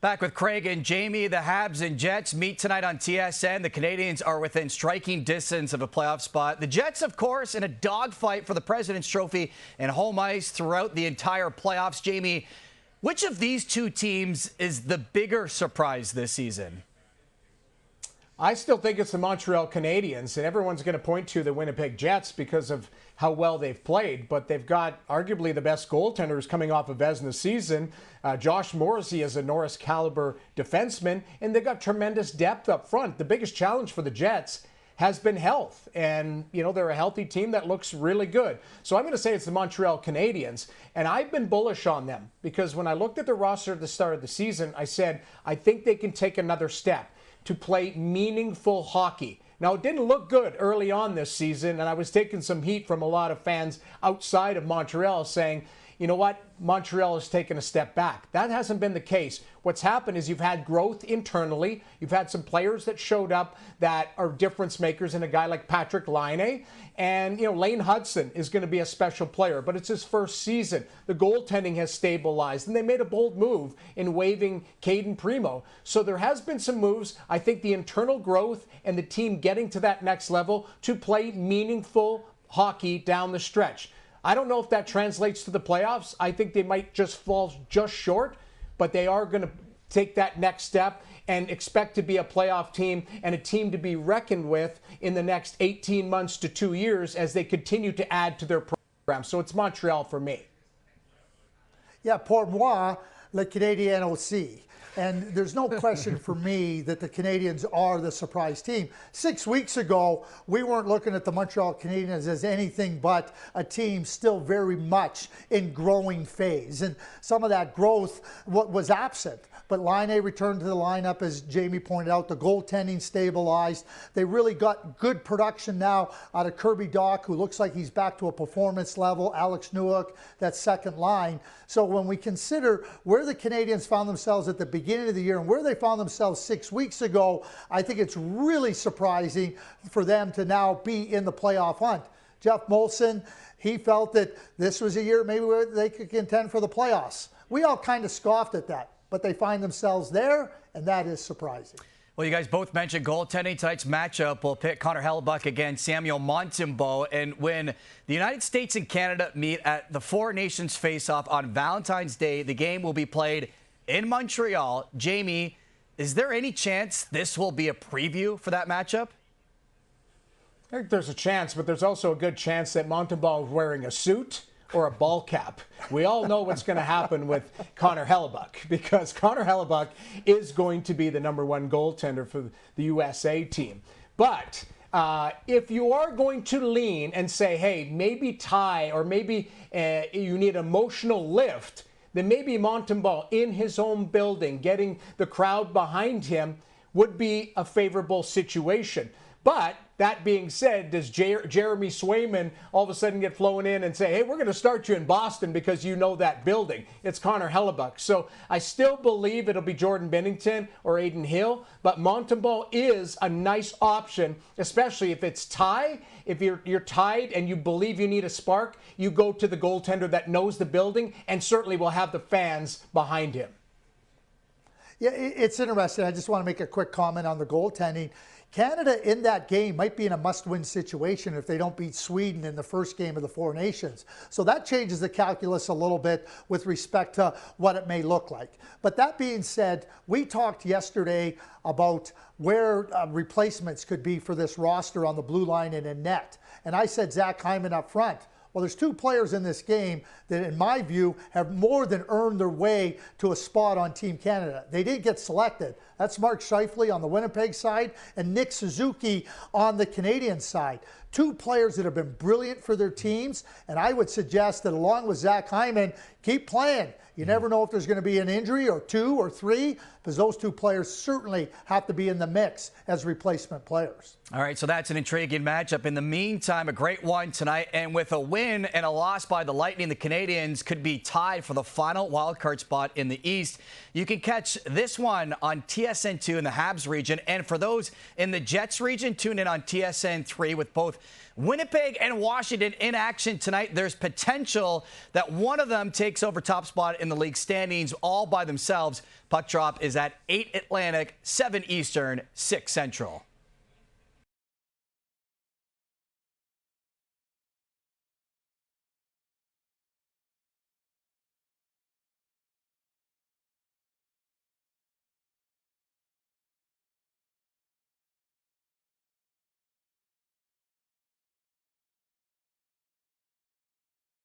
Back with Craig and Jamie. The Habs and Jets meet tonight on TSN. The Canadiens are within striking distance of a playoff spot. The Jets, of course, in a dogfight for the President's Trophy and home ice throughout the entire playoffs. Jamie, which of these two teams is the bigger surprise this season? I still think it's the Montreal Canadiens, and everyone's going to point to the Winnipeg Jets because of how well they've played, but they've got arguably the best goaltenders coming off of Vezina season. Josh Morrissey is a Norris caliber defenseman, and they've got tremendous depth up front. The biggest challenge for the Jets has been health, and they're a healthy team that looks really good. So I'm going to say it's the Montreal Canadiens, and I've been bullish on them because when I looked at the roster at the start of the season, I said I think they can take another step to play meaningful hockey. Now, it didn't look good early on this season, and I was taking some heat from a lot of fans outside of Montreal saying, you know what, Montreal has taken a step back. That hasn't been the case. What's happened is you've had growth internally. You've had some players that showed up that are difference makers in a guy like Patrick Laine. And, Lane Hudson is going to be a special player, but it's his first season. The goaltending has stabilized, and they made a bold move in waiving Caden Primo. So there has been some moves. I think the internal growth and the team getting to that next level to play meaningful hockey down the stretch. I don't know if that translates to the playoffs. I think they might just fall just short, but they are going to take that next step and expect to be a playoff team and a team to be reckoned with in the next 18 months to 2 years as they continue to add to their program. So it's Montreal for me. Yeah, pour moi, le Canadien aussi. And there's no question for me that the Canadiens are the surprise team. 6 weeks ago, we weren't looking at the Montreal Canadiens as anything but a team still very much in growing phase. And some of that growth was absent. But Laine returned to the lineup, as Jamie pointed out. The goaltending stabilized. They really got good production now out of Kirby Dach, who looks like he's back to a performance level. Alex Newhook, that second line. So when we consider where the Canadiens found themselves at the beginning of the year and where they found themselves 6 weeks ago, I think it's really surprising for them to now be in the playoff hunt. Jeff Molson, he felt that this was a year maybe where they could contend for the playoffs. We all kind of scoffed at that, but they find themselves there, and that is surprising. Well, you guys both mentioned goaltending. Tonight's matchup will pit Connor Hellebuyck against Samuel Montembeault. And when the United States and Canada meet at the Four Nations face-off on Valentine's Day, the game will be played in Montreal. Jamie, is there any chance this will be a preview for that matchup? I think there's a chance, but there's also a good chance that Montembeault is wearing a suit or a ball cap. We all know what's going to happen with Connor Hellebuyck because Connor Hellebuyck is going to be the #1 goaltender for the USA team. But if you are going to lean and say, hey, maybe tie or maybe you need emotional lift, then maybe Montembeault in his own building, getting the crowd behind him would be a favorable situation. But that being said, does Jeremy Swayman all of a sudden get flown in and say, hey, we're going to start you in Boston because you know that building? It's Connor Hellebuyck. So I still believe it'll be Jordan Binnington or Aiden Hill, but Montembeault is a nice option, especially if it's tie. If you're tied and you believe you need a spark, you go to the goaltender that knows the building and certainly will have the fans behind him. Yeah, it's interesting. I just want to make a quick comment on the goaltending. Canada in that game might be in a must-win situation if they don't beat Sweden in the first game of the Four Nations. So that changes the calculus a little bit with respect to what it may look like. But that being said, we talked yesterday about where replacements could be for this roster on the blue line and in net. And I said Zach Hyman up front. Well, there's two players in this game that, in my view, have more than earned their way to a spot on Team Canada. They didn't get selected. That's Mark Scheifele on the Winnipeg side and Nick Suzuki on the Canadian side. Two players that have been brilliant for their teams, and I would suggest that along with Zach Hyman, keep playing. You never know if there's going to be an injury or two or three, because those two players certainly have to be in the mix as replacement players. All right, so that's an intriguing matchup. In the meantime, a great one tonight, and with a win and a loss by the Lightning, the Canadiens could be tied for the final wildcard spot in the East. You can catch this one on TSN2 in the Habs region, and for those in the Jets region, tune in on TSN3 with both Winnipeg and Washington in action tonight. There's potential that one of them takes over top spot in in the league standings all by themselves. Puck drop is at 8 Atlantic, 7 Eastern, 6 Central.